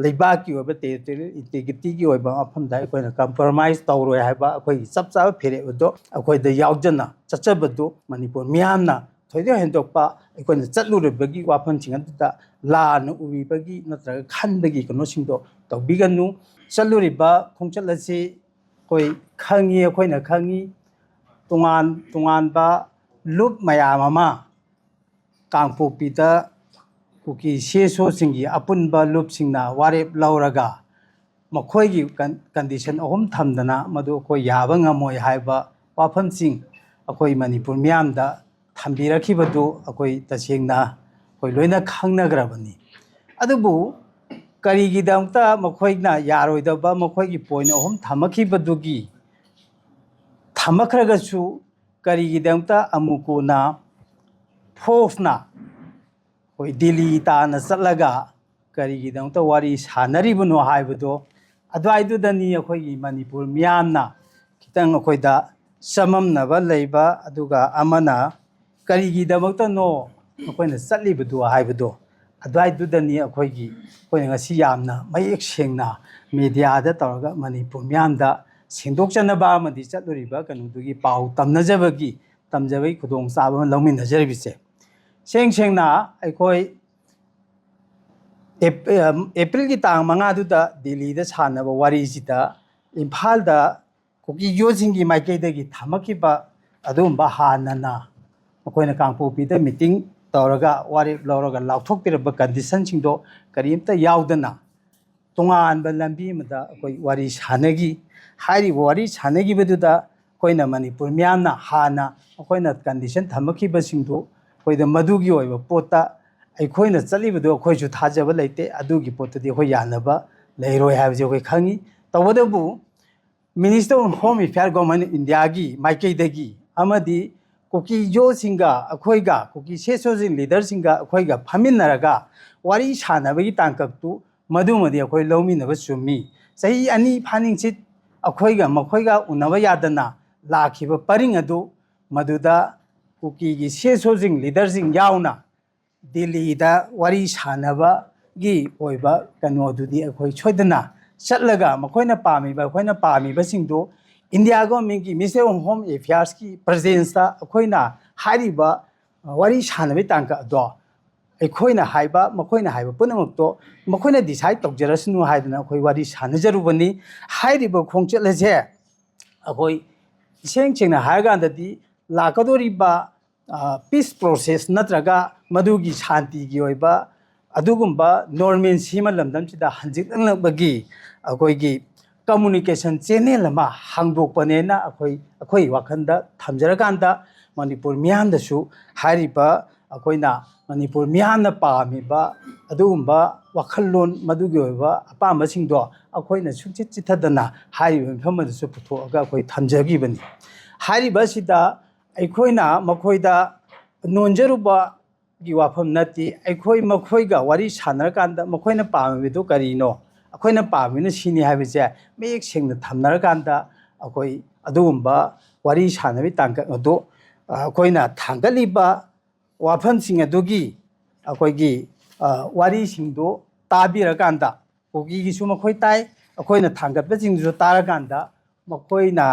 ꯂꯩꯕꯥꯛꯀꯤ ꯑꯣꯏꯕ ꯇꯦꯔꯤꯇꯣꯔꯤꯌꯦꯜ ꯏꯟꯇꯤꯒ꯭ꯔꯤꯇꯤꯒꯤ ꯑꯣꯏꯕ ꯃꯐꯝꯗ ꯑꯩꯈꯣꯏꯅ ꯀꯝꯄ꯭ꯔꯣꯃꯥꯏꯁ ꯇꯧꯔꯣꯏ ꯍꯥꯏꯕ ꯑꯩꯈꯣꯏꯒꯤ ꯆꯞ ꯆꯥꯕ ꯐꯤꯔꯦꯞ ꯑꯗꯨ ꯑꯩꯈꯣꯏꯗ ꯌꯥꯎꯖꯅ ꯆꯠꯆꯕꯗꯨ ꯃꯅꯤꯄꯨꯔ ꯃꯤꯌꯥꯝꯅ ꯊꯣꯏꯗꯣꯛ ꯍꯦꯟꯗꯣꯛꯄ ꯑꯩꯈꯣꯏꯅ ꯆꯠꯂꯨꯔꯤꯕꯒꯤ ꯋꯥꯐꯝꯁꯤꯡ ꯑꯗꯨꯗ ꯂꯥꯟꯅ ꯎꯕꯤꯕꯒꯤ ꯅꯠꯇ꯭ꯔꯒ ꯈꯟꯕꯒꯤ ꯀꯩꯅꯣꯁꯤꯡꯗꯣ ꯇꯧꯕꯤꯒꯅꯨ ꯆꯠꯂꯨꯔꯤꯕ ꯈꯣꯡꯆꯠ ꯑꯁꯤ ꯑꯩꯈꯣꯏ ꯈꯪꯉꯤ ꯑꯩꯈꯣꯏꯅ ꯈꯪꯉꯤ ꯇꯣꯉꯥꯟ ꯇꯣꯉꯥꯟꯕ ꯂꯨꯞ ꯃꯌꯥꯝ ꯑꯃ ꯀꯥꯡꯄꯣꯛꯄꯤꯗ ꯀꯨꯀꯤ ꯁꯦꯁꯣꯁꯤꯡꯒꯤ ꯑꯄꯨꯟꯕ ꯂꯨꯞꯁꯤꯡꯅ ꯋꯥꯔꯦꯞ ꯂꯧꯔꯒ ꯃꯈꯣꯏꯒꯤ ꯀꯟꯗꯤꯁꯟ ꯑꯍꯨꯝ ꯊꯝꯗꯅ ꯃꯗꯨ ꯑꯩꯈꯣꯏ ꯌꯥꯕ ꯉꯝꯃꯣꯏ ꯍꯥꯏꯕ ꯋꯥꯐꯝꯁꯤꯡ ꯑꯩꯈꯣꯏ ꯃꯅꯤꯄꯨꯔ ꯃꯤꯌꯥꯝꯗ ꯊꯝꯕꯤꯔꯛꯈꯤꯕꯗꯨ ꯑꯩꯈꯣꯏ ꯇꯁꯦꯡꯅ ꯑꯩꯈꯣꯏ ꯂꯣꯏꯅ ꯈꯪꯅꯈ꯭ꯔꯕꯅꯤ ꯑꯗꯨꯕꯨ ꯀꯔꯤꯒꯤꯗꯃꯛꯇ ꯃꯈꯣꯏꯅ ꯌꯥꯔꯣꯏꯗꯕ ꯃꯈꯣꯏꯒꯤ ꯄꯣꯏꯟ ꯑꯍꯨꯝ ꯊꯝꯃꯛꯈꯤꯕꯗꯨꯒꯤ ꯊꯝꯃꯛꯈ꯭ꯔꯒꯁꯨ ꯀꯔꯤꯒꯤꯗꯃꯛꯇ ꯑꯃꯨꯛ ꯀꯣꯟꯅ ꯐꯣꯔꯁꯅ ꯑꯩꯈꯣꯏ ꯗꯤꯜꯂꯤ ꯇꯥꯅ ꯆꯠꯂꯒ ꯀꯔꯤꯒꯤꯗꯃꯛꯇ ꯋꯥꯔꯤ ꯁꯥꯟꯅꯔꯤꯕꯅꯣ ꯍꯥꯏꯕꯗꯣ ꯑꯗꯨꯋꯥꯏꯗꯨꯗꯅꯤ ꯑꯩꯈꯣꯏꯒꯤ ꯃꯅꯤꯄꯨꯔ ꯃꯤꯌꯥꯝꯅ ꯈꯤꯇꯪ ꯑꯩꯈꯣꯏꯗ ꯆꯃꯝꯅꯕ ꯂꯩꯕ ꯑꯗꯨꯒ ꯑꯃꯅ ꯀꯔꯤꯒꯤꯗꯃꯛꯇꯅꯣ ꯑꯩꯈꯣꯏꯅ ꯆꯠꯂꯤꯕꯗꯣ ꯍꯥꯏꯕꯗꯣ ꯑꯗꯨꯋꯥꯏꯗꯨꯗꯅꯤ ꯑꯩꯈꯣꯏꯅ ꯉꯁꯤ ꯌꯥꯝꯅ ꯃꯌꯦꯛ ꯁꯦꯡꯅ ꯃꯦꯗꯤꯌꯥꯗ ꯇꯧꯔꯒ ꯃꯅꯤꯄꯨꯔ ꯃꯤꯌꯥꯝꯗ ꯁꯦꯡꯗꯣꯛꯆꯅꯕ ꯑꯃꯗꯤ ꯆꯠꯂꯨꯔꯤꯕ ꯀꯩꯅꯣꯗꯨꯒꯤ ꯄꯥꯎ ꯇꯝꯖꯕꯒꯤ ꯈꯨꯗꯣꯡꯆꯥꯕ ꯑꯃ ꯂꯧꯃꯤꯟꯅꯖꯔꯤꯕꯁꯦ ꯁꯦꯡꯅ ꯑꯩꯈꯣꯏ ꯑꯦꯄ꯭ꯔꯤꯜꯒꯤ ꯇꯥꯡ 5ꯗꯨꯗ ꯗꯤꯜꯂꯤꯗ ꯁꯥꯟꯅꯕ ꯋꯥꯔꯤꯁꯤꯗ ꯏꯝꯐꯥꯜꯗ ꯀꯨꯀꯤ ꯌꯣꯠꯁꯤꯡꯒꯤ ꯃꯥꯏꯀꯩꯗꯒꯤ ꯊꯝꯃꯛꯈꯤꯕ ꯑꯗꯨꯒꯨꯝꯕ ꯍꯥꯟꯅꯅ ꯑꯩꯈꯣꯏꯅ ꯀꯥꯡꯄꯣꯛꯄꯤꯗ ꯃꯤꯇꯤꯡ ꯇꯧꯔꯒ ꯋꯥꯔꯦꯞ ꯂꯧꯔꯒ ꯂꯥꯎꯊꯣꯛꯄꯤꯔꯕ ꯀꯟꯗꯤꯁꯟꯁꯤꯡꯗꯣ ꯀꯔꯤꯝꯇ ꯌꯥꯎꯗꯅ ꯇꯣꯉꯥꯟꯕ ꯂꯝꯕꯤ ꯑꯃꯗ ꯑꯩꯈꯣꯏ ꯋꯥꯔꯤ ꯁꯥꯟꯅꯈꯤ ꯍꯥꯏꯔꯤꯕ ꯋꯥꯔꯤ ꯁꯥꯟꯅꯈꯤꯕꯗꯨꯗ ꯑꯩꯈꯣꯏꯅ ꯃꯅꯤꯄꯨꯔ ꯃꯤꯌꯥꯝꯅ ꯍꯥꯟꯅ ꯑꯩꯈꯣꯏꯅ ꯀꯟꯗꯤꯁꯟ ꯊꯝꯃꯛꯈꯤꯕꯁꯤꯡꯗꯨ ꯑꯩꯈꯣꯏꯗ ꯃꯗꯨꯒꯤ ꯑꯣꯏꯕ ꯄꯣꯠꯇ ꯑꯩꯈꯣꯏꯅ ꯆꯠꯂꯤꯕꯗꯣ ꯑꯩꯈꯣꯏꯁꯨ ꯊꯥꯖꯕ ꯂꯩꯇꯦ ꯑꯗꯨꯒꯤ ꯄꯣꯠꯇꯨꯗꯤ ꯑꯩꯈꯣꯏ ꯌꯥꯅꯕ ꯂꯩꯔꯣꯏ ꯍꯥꯏꯕꯁꯦ ꯑꯩꯈꯣꯏ ꯈꯪꯉꯤ ꯇꯧꯕꯇꯕꯨ minister of home affair government of ꯏꯟꯗꯤꯌꯥꯒꯤ ꯃꯥꯏꯀꯩꯗꯒꯤ ꯑꯃꯗꯤ ꯀꯨꯀꯤ ꯌꯣꯠꯁꯤꯡꯒ ꯑꯩꯈꯣꯏꯒ ꯀꯨꯀꯤ ꯁꯦꯁꯣꯁꯤꯡ ꯂꯤꯗꯔꯁꯤꯡꯒ ꯑꯩꯈꯣꯏꯒ ꯐꯝꯃꯤꯟꯅꯔꯒ ꯋꯥꯔꯤ ꯁꯥꯟꯅꯕꯒꯤ ꯇꯥꯡꯀꯛꯇꯨ ꯃꯗꯨꯃꯗꯤ ꯑꯩꯈꯣꯏ ꯂꯧꯃꯤꯟꯅꯕ ꯆꯨꯝꯃꯤ ꯆꯍꯤ 2 ꯐꯥꯅꯤꯡꯆꯤꯠ ꯃꯈꯣꯏꯒ ꯎꯅꯕ ꯌꯥꯗꯅ ꯂꯥꯛꯈꯤꯕ ꯄꯔꯤꯡ ꯑꯗꯨ ꯃꯗꯨꯗ ꯀꯨꯀꯤꯒꯤ ꯁꯦꯁꯣꯁꯤꯡ ꯂꯤꯗꯔꯁꯤꯡ ꯌꯥꯎꯅ ꯗꯤꯜꯂꯤꯗ ꯋꯥꯔꯤ ꯁꯥꯟꯅꯕꯒꯤ ꯑꯣꯏꯕ ꯀꯩꯅꯣꯗꯨꯗꯤ ꯑꯩꯈꯣই ꯁꯣꯏꯗꯅ ꯆꯠꯂꯒ ꯃꯈꯣꯏꯅ ꯄꯥꯝꯃꯤꯕ ꯑꯩꯈꯣꯏꯅ ꯄꯥꯝꯃꯤꯕꯁꯤꯡꯗꯨ ꯏꯟꯗꯤꯌꯥ ꯒꯣꯚꯔꯟꯃꯦꯟꯠꯀꯤ ꯃꯤꯅꯤꯁꯇꯔ ꯑꯣꯐ ꯍꯣꯝ ꯑꯦꯐꯤꯌꯥꯔꯁꯀꯤ ꯄ꯭ꯔꯖꯦꯟꯁꯇ ꯑꯩꯈꯣꯏꯅ ꯍꯥꯏꯔꯤꯕ ꯋꯥꯔꯤ ꯁꯥꯟꯅꯕꯒꯤ ꯇꯥꯡꯀꯛ ꯑꯗꯣ ꯑꯩꯈꯣꯏꯅ ꯍꯥꯏꯕ ꯃꯈꯣꯏꯅ ꯍꯥꯏꯕ ꯄꯨꯝꯅꯃꯛꯇꯣ ꯃꯈꯣꯏꯅ ꯗꯤꯁꯥꯏꯠ ꯇꯧꯖꯔꯁꯅꯨ ꯍꯥꯏꯗꯅ ꯑꯩꯈꯣꯏ ꯋꯥꯔꯤ ꯁꯥꯟꯅꯖꯔꯨꯕꯅꯤ ꯍꯥꯏꯔꯤꯕ ꯈꯣꯡꯆꯠ ꯑꯁꯦ ꯑꯩꯈꯣꯏ ꯁꯦꯡꯅ ꯍꯥꯏꯔꯀꯥꯟꯗꯗꯤ ꯂꯥꯛꯀꯗꯧꯔꯤꯕ ꯄꯤꯁ ꯄ꯭ꯔꯣꯁꯦꯁ ꯅꯠꯇ꯭ꯔꯒ ꯃꯗꯨꯒꯤ ꯁꯥꯟꯇꯤꯒꯤ ꯑꯣꯏꯕ ꯑꯗꯨꯒꯨꯝꯕ ꯅꯣꯔꯃꯦꯜ ꯁꯤꯃ ꯂꯝꯗꯝꯁꯤꯗ ꯍꯟꯖꯤꯜꯂꯛꯅꯕꯒꯤ ꯑꯩꯈꯣꯏꯒꯤ ꯀꯝꯃꯨꯅꯤꯀꯦꯁꯟ ꯆꯦꯅꯦꯜ ꯑꯃ ꯍꯥꯡꯗꯣꯛꯄꯅꯦꯅ ꯑꯩꯈꯣꯏ ꯋꯥꯈꯜꯗ ꯊꯝꯖꯔꯀꯥꯟꯗ ꯃꯅꯤꯄꯨꯔ ꯃꯤꯌꯥꯝꯗꯁꯨ ꯍꯥꯏꯔꯤꯕ ꯑꯩꯈꯣꯏꯅ ꯃꯅꯤꯄꯨꯔ ꯃꯤꯌꯥꯝꯅ ꯄꯥꯝꯃꯤꯕ ꯑꯗꯨꯒꯨꯝꯕ ꯋꯥꯈꯜꯂꯣꯟ ꯃꯗꯨꯒꯤ ꯑꯣꯏꯕ ꯑꯄꯥꯝꯕꯁꯤꯡꯗꯣ ꯑꯩꯈꯣꯏꯅ ꯁꯨꯡꯆꯤꯠ ꯆꯤꯠꯊꯗꯅ ꯍꯥꯏꯔꯤꯕ ꯃꯐꯝ ꯑꯗꯨꯁꯨ ꯄꯨꯊꯣꯛꯑꯒ ꯑꯩꯈꯣই ꯊꯝꯖꯈꯤꯕꯅꯤ ꯍꯥꯏꯔꯤꯕ ꯑꯁꯤꯗ ꯑꯩꯈꯣꯏꯅ ꯃꯈꯣꯏꯗ ꯅꯣꯟꯖꯔꯨꯕꯒꯤ ꯋꯥꯐꯝ ꯅꯠꯇꯦ ꯃꯈꯣꯏꯒ ꯋꯥꯔꯤ ꯁꯥꯟꯅꯔꯀꯥꯟꯗ ꯃꯈꯣꯏꯅ ꯄꯥꯝꯃꯤꯕꯗꯨ ꯀꯔꯤꯅꯣ ꯑꯩꯈꯣꯏꯅ ꯄꯥꯝꯃꯤꯅ ꯁꯤꯅꯤ ꯍꯥꯏꯕꯁꯦ ꯃꯌꯦꯛ ꯁꯦꯡꯅ ꯊꯝꯅꯔꯀꯥꯟꯗ ꯑꯩꯈꯣꯏ ꯑꯗꯨꯒꯨꯝꯕ ꯋꯥꯔꯤ ꯁꯥꯟꯅꯕꯒꯤ ꯇꯥꯡꯀꯛ ꯑꯗꯨ ꯑꯩꯈꯣꯏꯅ ꯊꯥꯡꯒꯠꯂꯤꯕ ꯋꯥꯐꯝꯁꯤꯡ ꯑꯗꯨꯒꯤ ꯑꯩꯈꯣꯏꯒꯤ ꯋꯥꯔꯤꯁꯤꯡꯗꯨ ꯇꯥꯕꯤꯔꯀꯥꯟꯗ ꯀꯨꯀꯤꯒꯤꯁꯨ ꯃꯈꯣꯏ ꯇꯥꯏ ꯑꯩꯈꯣꯏꯅ ꯊꯥꯡꯒꯠꯄꯁꯤꯡꯗꯨꯁꯨ ꯇꯥꯔꯀꯥꯟꯗ ꯃꯈꯣꯏꯅ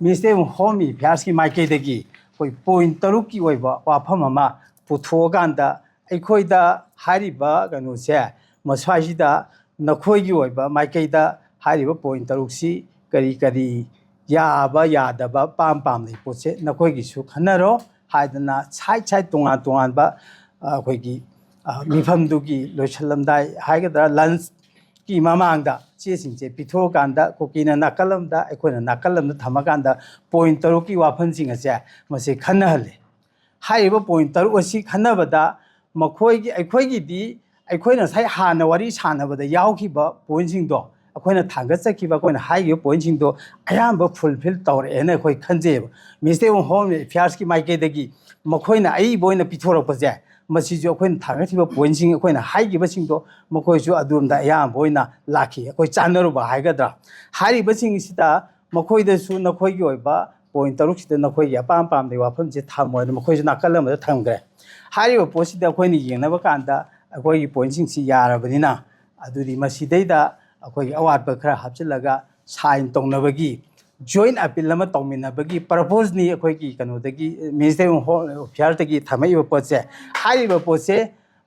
ꯃꯤꯅꯤꯁꯇꯔ ꯑꯣꯐ ꯍꯣꯝ ꯑꯦꯐꯤꯌꯥꯔꯁꯀꯤ ꯃꯥꯏꯀꯩꯗꯒꯤ ꯑꯩꯈꯣꯏ ꯄꯣꯏꯟ 6ꯀꯤ ꯑꯣꯏꯕ ꯋꯥꯐꯝ ꯑꯃ ꯄꯨꯊꯣꯛꯑꯀꯥꯟꯗ ꯑꯩꯈꯣꯏꯗ ꯍꯥꯏꯔꯤꯕ ꯀꯩꯅꯣꯁꯦ ꯃꯁ꯭ꯋꯥꯏꯁꯤꯗ ꯅꯈꯣꯏꯒꯤ ꯑꯣꯏꯕ ꯃꯥꯏꯀꯩꯗ ꯍꯥꯏꯔꯤꯕ ꯄꯣꯏꯟ 6ꯁꯤ ꯀꯔꯤ ꯌꯥꯕ ꯌꯥꯗꯕ ꯄꯥꯝꯗꯕ ꯄꯣꯠꯁꯦ ꯅꯈꯣꯏꯒꯤꯁꯨ ꯈꯟꯅꯔꯣ ꯍꯥꯏꯗꯅ ꯁꯥꯏꯠ ꯇꯣꯉꯥꯟꯕ ꯑꯩꯈꯣꯏꯒꯤ ꯃꯤꯐꯝꯗꯨꯒꯤ ꯂꯣꯏꯁꯜꯂꯝꯗꯥꯏ ꯍꯥꯏꯒꯗ꯭ꯔꯥ ꯂꯟꯆꯀꯤ ꯃꯃꯥꯡꯗ ꯆꯦꯁꯤꯡꯁꯦ ꯄꯤꯊꯣꯛꯑꯀꯥꯟꯗ ꯀꯨꯀꯤꯅ ꯅꯥꯀꯜ ꯑꯃꯗ ꯑꯩꯈꯣꯏꯅ ꯅꯥꯀꯜ ꯑꯃꯗ ꯊꯝꯃꯀꯥꯟꯗ ꯄꯣꯏꯟ 6ꯀꯤ ꯋꯥꯐꯝꯁꯤꯡ ꯑꯁꯦ ꯃꯁꯤ ꯈꯟꯅꯍꯜꯂꯤ ꯍꯥꯏꯔꯤꯕ ꯄꯣꯏꯟ 6 ꯑꯁꯤ ꯈꯟꯅꯕꯗ ꯑꯩꯈꯣꯏꯒꯤꯗꯤ ꯑꯩꯈꯣꯏꯅ ꯉꯁꯥꯏ ꯍꯥꯟꯅ ꯋꯥꯔꯤ ꯁꯥꯟꯅꯕꯗ ꯌꯥꯎꯈꯤꯕ ꯄꯣꯏꯟꯁꯤꯡꯗꯣ ꯑꯩꯈꯣꯏꯅ ꯊꯥꯡꯒꯠꯆꯈꯤꯕ ꯑꯩꯈꯣꯏꯅ ꯍꯥꯏꯈꯤꯕ ꯄꯣꯏꯟꯁꯤꯡꯗꯣ ꯑꯌꯥꯝꯕ ꯐꯨꯜꯐꯤꯜ ꯇꯧꯔꯛꯑꯦꯅ ꯑꯩꯈꯣꯏ ꯈꯟꯖꯩꯑꯕ ꯃꯤꯅꯤꯁꯇꯔ ꯑꯣꯐ ꯍꯣꯝ ꯑꯦꯐꯤꯌꯥꯔꯁꯀꯤ ꯃꯥꯏꯀꯩꯗꯒꯤ ꯃꯈꯣꯏꯅ ꯑꯏꯕ ꯑꯣꯏꯅ ꯄꯤꯊꯣꯔꯛꯄꯁꯦ ꯃꯁꯤꯁꯨ ꯑꯩꯈꯣꯏꯅ ꯊꯥꯡꯒꯠꯈꯤꯕ ꯄꯣꯏꯟꯁꯤꯡ ꯑꯩꯈꯣꯏꯅ ꯍꯥꯏꯈꯤꯕꯁꯤꯡꯗꯣ ꯃꯈꯣꯏꯁꯨ ꯑꯗꯣꯝꯗ ꯑꯌꯥꯝꯕ ꯑꯣꯏꯅ ꯂꯥꯛꯈꯤ ꯑꯩꯈꯣꯏ ꯆꯥꯟꯅꯔꯨꯕ ꯍꯥꯏꯒꯗ꯭ꯔꯥ ꯍꯥꯏꯔꯤꯕꯁꯤꯡꯁꯤꯗ ꯃꯈꯣꯏꯗꯁꯨ ꯅꯈꯣꯏꯒꯤ ꯑꯣꯏꯕ ꯄꯣꯏꯟ 6ꯁꯤꯗ ꯅꯈꯣꯏꯒꯤ ꯑꯄꯥꯝꯕꯒꯤ ꯋꯥꯐꯝꯁꯦ ꯊꯝꯃꯣꯏꯅ ꯃꯈꯣꯏꯁꯨ ꯅꯥꯀꯜ ꯑꯃꯗ ꯊꯝꯈ꯭ꯔꯦ ꯍꯥꯏꯔꯤꯕ ꯄꯣꯠꯁꯤꯗ ꯑꯩꯈꯣꯏꯅ ꯌꯦꯡꯅꯕ ꯀꯥꯟꯗ ꯑꯩꯈꯣꯏꯒꯤ ꯄꯣꯏꯟꯁꯤꯡꯁꯤ ꯌꯥꯔꯕꯅꯤꯅ ꯑꯗꯨꯗꯤ ꯃꯁꯤꯗꯩꯗ ꯑꯩꯈꯣꯏꯒꯤ ꯑꯋꯥꯠꯄ ꯈꯔ ꯍꯥꯞꯆꯤꯜꯂꯒ ꯁꯥꯏꯟ ꯇꯧꯅꯕꯒꯤ ꯖꯣꯏꯟ ꯑꯄꯤꯜ ꯑꯃ ꯇꯧꯃꯤꯟꯅꯕꯒꯤ ꯄꯔꯄꯣꯁꯅꯤ ꯑꯩꯈꯣꯏꯒꯤ ꯀꯩꯅꯣꯗꯒꯤ ꯃꯤꯅꯤꯁꯇꯔꯤ ꯑꯣꯐ ꯍꯣꯝ ꯑꯦꯐꯤꯌꯔꯗꯒꯤ ꯊꯝꯃꯛꯏꯕ ꯄꯣꯠꯁꯦ ꯍꯥꯏꯔꯤꯕ ꯄꯣꯠꯁꯦ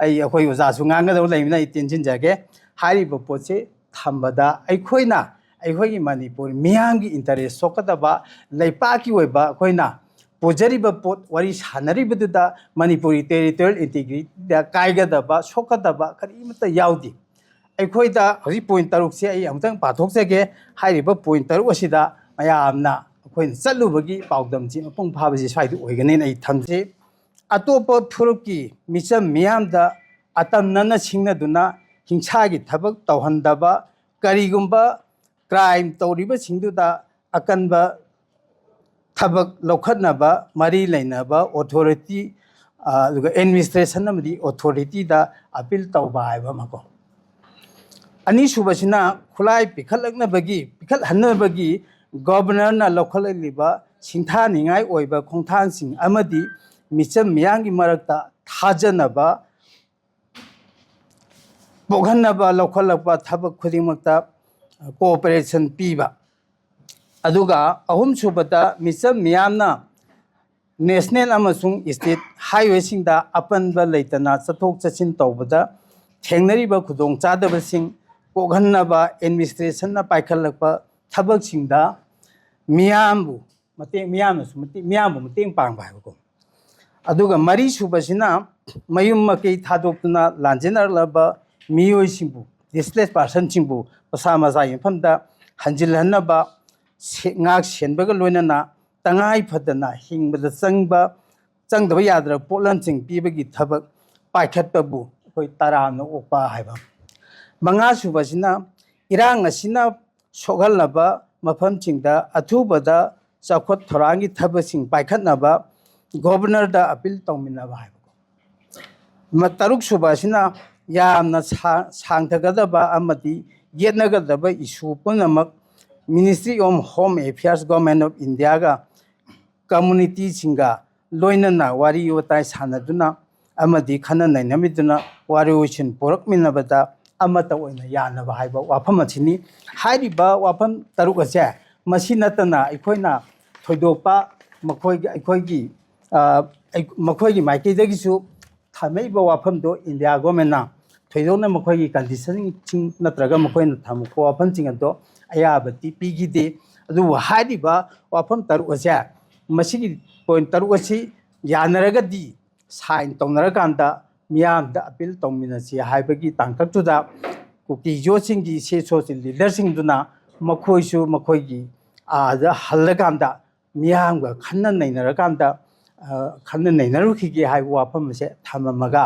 ꯑꯩꯈꯣꯏ ꯑꯣꯖꯥꯁꯨ ꯉꯥꯡꯒꯗꯕ ꯂꯩꯕꯅ ꯑꯩ ꯇꯦꯟꯁꯤꯟꯖꯒꯦ ꯍꯥꯏꯔꯤꯕ ꯄꯣꯠꯁꯦ ꯊꯝꯕꯗ ꯑꯩꯈꯣꯏꯒꯤ ꯃꯅꯤꯄꯨꯔ ꯃꯤꯌꯥꯝꯒꯤ ꯏꯟꯇꯔꯦꯁ ꯁꯣꯛꯀꯗꯕ ꯂꯩꯄꯥꯛꯀꯤ ꯑꯣꯏꯕ ꯑꯩꯈꯣꯏꯅ ꯄꯨꯖꯔꯤꯕ ꯄꯣꯠ ꯋꯥꯔꯤ ꯁꯥꯟꯅꯔꯤꯕꯗꯨꯗ ꯃꯅꯤꯄꯨꯔꯤ ꯇꯦꯔꯤꯇꯣꯔꯤꯌꯦꯜ ꯏꯟꯇꯤꯒ꯭ꯔꯤꯇꯤꯗ ꯀꯥꯏꯒꯗꯕ ꯁꯣꯛꯀꯗꯕ ꯀꯔꯤꯃꯠꯇ ꯌꯥꯎꯗꯦ ꯑꯩꯈꯣꯏꯗ ꯍꯧꯖꯤꯛ ꯄꯣꯏꯟ ꯇꯔꯨꯛꯁꯦ ꯑꯩ ꯑꯃꯨꯛꯇꯪ ꯄꯥꯊꯣꯛꯆꯒꯦ ꯍꯥꯏꯔꯤꯕ ꯄꯣꯏꯟ ꯇꯔꯨꯛ ꯑꯁꯤꯗ ꯃꯌꯥꯝꯅ ꯑꯩꯈꯣꯏꯅ ꯆꯠꯂꯨꯕꯒꯤ ꯄꯥꯎꯗꯝꯁꯤ ꯃꯄꯨꯡ ꯐꯥꯕꯁꯤ ꯁ꯭ꯋꯥꯏꯗ ꯑꯣꯏꯒꯅꯤꯅ ꯑꯩ ꯊꯝꯖꯩ ꯑꯇꯣꯞꯄ ꯐꯨꯔꯨꯞꯀꯤ ꯃꯤꯆꯝ ꯃꯤꯌꯥꯝꯗ ꯑꯇꯝꯅꯅ ꯁꯤꯡꯅꯗꯨꯅ ꯍꯤꯡꯁꯥꯒꯤ ꯊꯕꯛ ꯇꯧꯍꯟꯗꯕ ꯀꯔꯤꯒꯨꯝꯕ ꯀ꯭ꯔꯥꯏꯝ ꯇꯧꯔꯤꯕꯁꯤꯡꯗꯨꯗ ꯑꯀꯟꯕ ꯊꯕꯛ ꯂꯧꯈꯠꯅꯕ ꯃꯔꯤ ꯂꯩꯅꯕ ꯑꯣꯊꯣꯔꯤꯇꯤ ꯑꯗꯨꯒ ꯑꯦꯗꯃꯤꯅꯤꯁꯇ꯭ꯔꯦꯁꯟ ꯑꯃꯗꯤ ꯑꯣꯊꯣꯔꯤꯇꯤꯗ ꯑꯄꯤꯜ ꯇꯧꯕ ꯍꯥꯏꯕ ꯑꯃꯀꯣ ꯑꯅꯤꯁꯨꯕꯁꯤꯅ ꯈꯨꯠꯂꯥꯏ ꯄꯤꯈꯠꯍꯟꯅꯕꯒꯤ ꯒꯣꯕꯔꯅꯔꯅ ꯂꯧꯈꯠꯂꯛꯂꯤꯕ ꯁꯤꯡꯊꯥꯅꯤꯡꯉꯥꯏ ꯑꯣꯏꯕ ꯈꯣꯡꯊꯥꯡꯁꯤꯡ ꯑꯃꯗꯤ ꯃꯤꯆꯝ ꯃꯤꯌꯥꯝꯒꯤ ꯃꯔꯛꯇ ꯊꯥꯖꯅꯕ ꯄꯣꯛꯍꯟꯅꯕ ꯂꯧꯈꯠꯂꯛꯄ ꯊꯕꯛ ꯈꯨꯗꯤꯡꯃꯛꯇ ꯀooperation ꯄꯤꯕ ꯑꯗꯨꯒ ꯑꯍꯨꯝꯁꯨꯕꯗ ꯃꯤꯆꯝ ꯃꯤꯌꯥꯝꯅ ꯅꯦꯁꯅꯦꯜ ꯑꯃꯁꯨꯡ ꯁ꯭ꯇꯦꯠ हाईवेꯁꯤꯡꯗ ꯑꯄꯟꯕ ꯂꯩꯇꯅ ꯆꯠꯊꯣꯛ ꯆꯠꯁꯤꯟ ꯇꯧꯕꯗ ꯊꯦꯡꯅꯔꯤꯕ ꯈꯨꯗꯣꯡꯆꯥꯗꯕꯁꯤꯡ ꯀꯣꯛꯍꯟꯅꯕ ꯑꯦꯗꯃꯤꯅꯤꯁꯇ꯭ꯔꯦꯁꯟꯅ ꯄꯥꯏꯈꯠꯂꯛꯄ ꯊꯕꯛꯁꯤꯡꯗ ꯃꯤꯌꯥꯝꯕꯨ ꯃꯇꯦꯡ ꯄꯥꯡꯕ ꯍꯥꯏꯕꯀꯣ ꯑꯗꯨꯒ ꯃꯔꯤꯁꯨꯕꯁꯤꯅ ꯃꯌꯨꯝ ꯃꯀꯩ ꯊꯥꯗꯣꯛꯇꯨꯅ ꯂꯥꯟꯖꯦꯟꯅꯔꯛꯂꯕ ꯃꯤꯑꯣꯏꯁꯤꯡꯕꯨ ꯗꯤꯁꯄ꯭ꯂꯦꯁ ꯄꯥꯔꯁꯟꯁꯤꯡꯕꯨ ꯃꯁꯥ ꯃꯁꯥꯒꯤ ꯃꯐꯝꯗ ꯍꯟꯖꯤꯜꯍꯟꯅꯕ ꯉꯥꯛ ꯁꯦꯟꯕꯒ ꯂꯣꯏꯅꯅ ꯇꯉꯥꯏ ꯐꯗꯅ ꯍꯤꯡꯕꯗ ꯆꯪꯗꯕ ꯌꯥꯗ꯭ꯔꯕ ꯄꯣꯠꯂꯝꯁꯤꯡ ꯄꯤꯕꯒꯤ ꯊꯕꯛ ꯄꯥꯏꯈꯠꯄꯕꯨ ꯑꯩꯈꯣই ꯇꯔꯥꯝꯅ ꯑꯣꯛꯄ ꯍꯥꯏꯕ ꯃꯉꯥꯁꯨꯕꯁꯤꯅ ꯏꯔꯥꯡ ꯑꯁꯤꯅ ꯁꯣꯛꯍꯜꯂꯕ ꯃꯐꯝꯁꯤꯡꯗ ꯑꯊꯨꯕꯗ ꯆꯥꯎꯈꯠ ꯊꯧꯔꯥꯡꯒꯤ ꯊꯕꯛꯁꯤꯡ ꯄꯥꯏꯈꯠꯅꯕ ꯒꯣꯕꯔꯅꯔꯗ ꯑꯄꯤꯜ ꯇꯧꯃꯤꯟꯅꯕ ꯍꯥꯏꯕꯀꯣ ꯇꯔꯨꯛꯁꯨꯕꯁꯤꯅ ꯌꯥꯝꯅ ꯁꯥꯡꯊꯒꯗꯕ ꯑꯃꯗꯤ ꯌꯦꯠꯅꯒꯗꯕ ꯏꯁꯨ ꯄꯨꯝꯅꯃꯛ ministry of home affairs government of ꯏꯟꯗꯤꯌꯥꯒ ꯀꯝꯃꯨꯅꯤꯇꯤꯁꯤꯡꯒ ꯂꯣꯏꯅꯅ ꯋꯥꯔꯤ ꯋꯥꯇꯥꯏ ꯁꯥꯟꯅꯗꯨꯅ ꯑꯃꯗꯤ ꯈꯟꯅ ꯅꯩꯅꯃꯤꯟꯅꯗꯨꯅ ꯋꯥꯔꯣꯏꯁꯤꯟ ꯄꯨꯔꯛꯃꯤꯟꯅꯕꯗ ꯑꯃꯠꯇ ꯑꯣꯏꯅ ꯌꯥꯅꯕ ꯍꯥꯏꯕ ꯋꯥꯐꯝ ꯑꯁꯤꯅꯤ ꯍꯥꯏꯔꯤꯕ ꯋꯥꯐꯝ ꯇꯔꯨꯛ ꯑꯁꯦ ꯃꯁꯤ ꯅꯠꯇꯅ ꯑꯩꯈꯣꯏꯅ ꯊꯣꯏꯗꯣꯛꯄ ꯃꯈꯣꯏꯒꯤ ꯃꯥꯏꯀꯩꯗꯒꯤꯁꯨ ꯊꯝꯃꯛꯏꯕ ꯋꯥꯐꯝꯗꯣ ꯏꯟꯗꯤꯌꯥ ꯒꯣꯚꯔꯟꯃꯦꯟꯠꯅ ꯊꯣꯏꯗꯣꯛꯅ ꯃꯈꯣꯏꯒꯤ ꯀꯟꯗꯤꯁꯟꯁꯤꯡ ꯅꯠꯇ꯭ꯔꯒ ꯃꯈꯣꯏꯅ ꯊꯝꯃꯛꯄ ꯋꯥꯐꯝꯁꯤꯡ ꯑꯗꯣ ꯑꯌꯥꯕꯗꯤ ꯄꯤꯈꯤꯗꯦ ꯑꯗꯨꯕꯨ ꯍꯥꯏꯔꯤꯕ ꯋꯥꯐꯝ ꯇꯔꯨꯛ ꯑꯁꯦ ꯃꯁꯤꯒꯤ ꯄꯣꯏꯟ ꯇꯔꯨꯛ ꯑꯁꯤ ꯌꯥꯅꯔꯒꯗꯤ ꯁꯥꯏꯟ ꯇꯧꯅꯔꯀꯥꯟꯗ ꯃꯤꯌꯥꯝꯗ ꯑꯄꯤꯜ ꯇꯧꯃꯤꯟꯅꯁꯤ ꯍꯥꯏꯕꯒꯤ ꯇꯥꯡꯀꯛꯇꯨꯗ ꯀꯨꯀꯤ ꯌꯣꯠꯁꯤꯡꯒꯤ ꯁꯦꯁꯣꯁꯤ ꯂꯤꯗꯔꯁꯤꯡꯗꯨꯅ ꯃꯈꯣꯏꯁꯨ ꯃꯈꯣꯏꯒꯤ ꯑꯥꯗ ꯍꯜꯂꯀꯥꯟꯗ ꯃꯤꯌꯥꯝꯒ ꯈꯟꯅ ꯅꯩꯅꯔꯨꯈꯤꯒꯦ ꯍꯥꯏꯕ ꯋꯥꯐꯝ ꯑꯁꯦ ꯊꯝꯃꯝꯃꯒ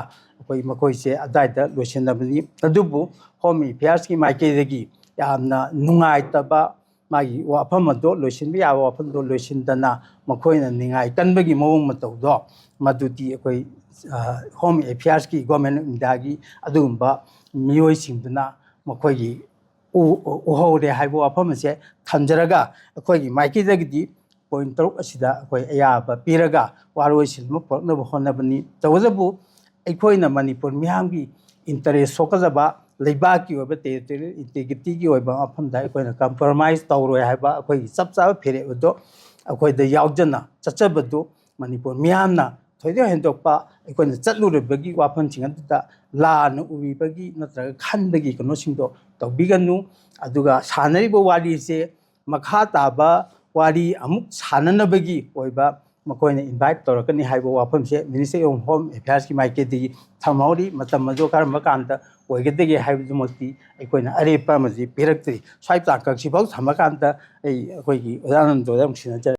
ꯃꯈꯣꯏꯁꯦ ꯑꯗꯥꯏꯗ ꯂꯣꯏꯁꯤꯟꯅꯕꯅꯤ ꯑꯗꯨꯕꯨ ꯍꯣꯝ ꯑꯦꯐꯤꯌꯔꯁꯀꯤ ꯃꯥꯏꯀꯩꯗꯒꯤ ꯌꯥꯝꯅ ꯅꯨꯡꯉꯥꯏꯇꯕ ꯃꯥꯒꯤ ꯋꯥꯐꯝ ꯑꯗꯣ ꯂꯣꯏꯁꯤꯟꯕ ꯌꯥꯕ ꯋꯥꯐꯝꯗꯣ ꯂꯣꯏꯁꯤꯟꯗꯅ ꯃꯈꯣꯏꯅ ꯅꯤꯡꯉꯥꯏ ꯀꯟꯕꯒꯤ ꯃꯑꯣꯡ ꯃꯇꯧꯗꯣ ꯃꯗꯨꯗꯤ ꯍꯣꯝ ꯑꯦꯐꯤꯌꯔꯁꯀꯤ ꯒꯣꯚꯔꯟꯃꯦꯟꯠ ꯑꯣꯐ ꯏꯟꯗꯤꯌꯥꯒꯤ ꯑꯗꯨꯒꯨꯝꯕ ꯃꯤꯑꯣꯏꯁꯤꯡꯗꯨꯅ ꯃꯈꯣꯏꯒꯤ ꯎꯍꯧꯔꯦ ꯍꯥꯏꯕ ꯋꯥꯐꯝ ꯑꯁꯦ ꯊꯝꯖꯔꯒ ꯑꯩꯈꯣꯏꯒꯤ ꯃꯥꯏꯀꯩꯗꯒꯤꯗꯤ ꯄꯣꯏꯟ ꯇꯔꯨꯛ ꯑꯁꯤꯗ ꯑꯌꯥꯕ ꯄꯤꯔꯒ ꯋꯥꯔꯣꯏꯁꯤꯟ ꯑꯃ ꯄꯨꯔꯛꯅꯕ ꯍꯣꯠꯅꯕꯅꯤ ꯇꯧꯕꯇꯕꯨ ꯑꯩꯈꯣꯏꯅ ꯃꯅꯤꯄꯨꯔ ꯃꯤꯌꯥꯝꯒꯤ ꯏꯟꯇꯔꯦꯁ ꯁꯣꯛꯀꯗꯕ ꯂꯩꯕꯥꯛꯀꯤ ꯑꯣꯏꯕ ꯇꯦꯔꯤꯇꯣꯔꯤꯌꯦꯜ ꯏꯟꯇꯤꯒ꯭ꯔꯤꯇꯤꯒꯤ ꯑꯣꯏꯕ ꯃꯐꯝꯗ ꯑꯩꯈꯣꯏꯅ ꯀꯝꯄ꯭ꯔꯣꯃꯥꯏꯁ ꯇꯧꯔꯣꯏ ꯍꯥꯏꯕ ꯑꯩꯈꯣꯏꯒꯤ ꯆꯞ ꯆꯥꯕ ꯐꯤꯔꯦꯞ ꯑꯗꯣ ꯑꯩꯈꯣꯏꯗ ꯌꯥꯎꯖꯅ ꯆꯠꯆꯕꯗꯨ ꯃꯅꯤꯄꯨꯔ ꯃꯤꯌꯥꯝꯅ ꯊꯣꯏꯗꯣꯛ ꯍꯦꯟꯗꯣꯛꯄ ꯑꯩꯈꯣꯏꯅ ꯆꯠꯂꯨꯔꯤꯕꯒꯤ ꯋꯥꯐꯝꯁꯤꯡ ꯑꯗꯨꯗ ꯂꯥꯟꯅ ꯎꯕꯤꯕꯒꯤ ꯅꯠꯇ꯭ꯔꯒ ꯈꯟꯕꯒꯤ ꯀꯩꯅꯣꯁꯤꯡꯗꯣ ꯇꯧꯕꯤꯒꯅꯨ ꯑꯗꯨꯒ ꯁꯥꯟꯅꯔꯤꯕ ꯋꯥꯔꯤꯁꯦ ꯃꯈꯥ ꯇꯥꯕ ꯋꯥꯔꯤ ꯑꯃꯨꯛ ꯁꯥꯟꯅꯅꯕꯒꯤ ꯑꯣꯏꯕ ꯃꯈꯣꯏꯅ ꯏꯟꯚꯥꯏꯠ ꯇꯧꯔꯛꯀꯅꯤ ꯍꯥꯏꯕ ꯋꯥꯐꯝꯁꯦ ꯃꯤꯅꯤꯁꯇ꯭ꯔꯤ ꯑꯣꯐ ꯍꯣꯝ ꯑꯦꯐꯤꯌꯔꯁꯀꯤ ꯃꯥꯏꯀꯩꯗꯒꯤ ꯊꯝꯍꯧꯔꯤ ꯃꯇꯝ ꯑꯗꯨ ꯀꯔꯝꯕ ꯀꯥꯟꯗ ꯑꯣꯏꯒꯗꯒꯦ ꯍꯥꯏꯕꯗꯨꯃꯛꯇꯤ ꯑꯩꯈꯣꯏꯅ ꯑꯔꯦꯞꯄ ꯑꯃꯗꯤ ꯄꯤꯔꯛꯇ꯭ꯔꯤ ꯁ꯭ꯋꯥꯏ ꯇꯥꯡꯀꯛꯁꯤꯐꯥꯎ ꯊꯝꯃꯀꯥꯟꯗ ꯑꯩꯈꯣꯏꯒꯤ ꯑꯣꯖꯥ ꯑꯅꯟꯗꯣꯗ ꯑꯃꯨꯛ ꯁꯤꯟꯅꯖꯔꯦ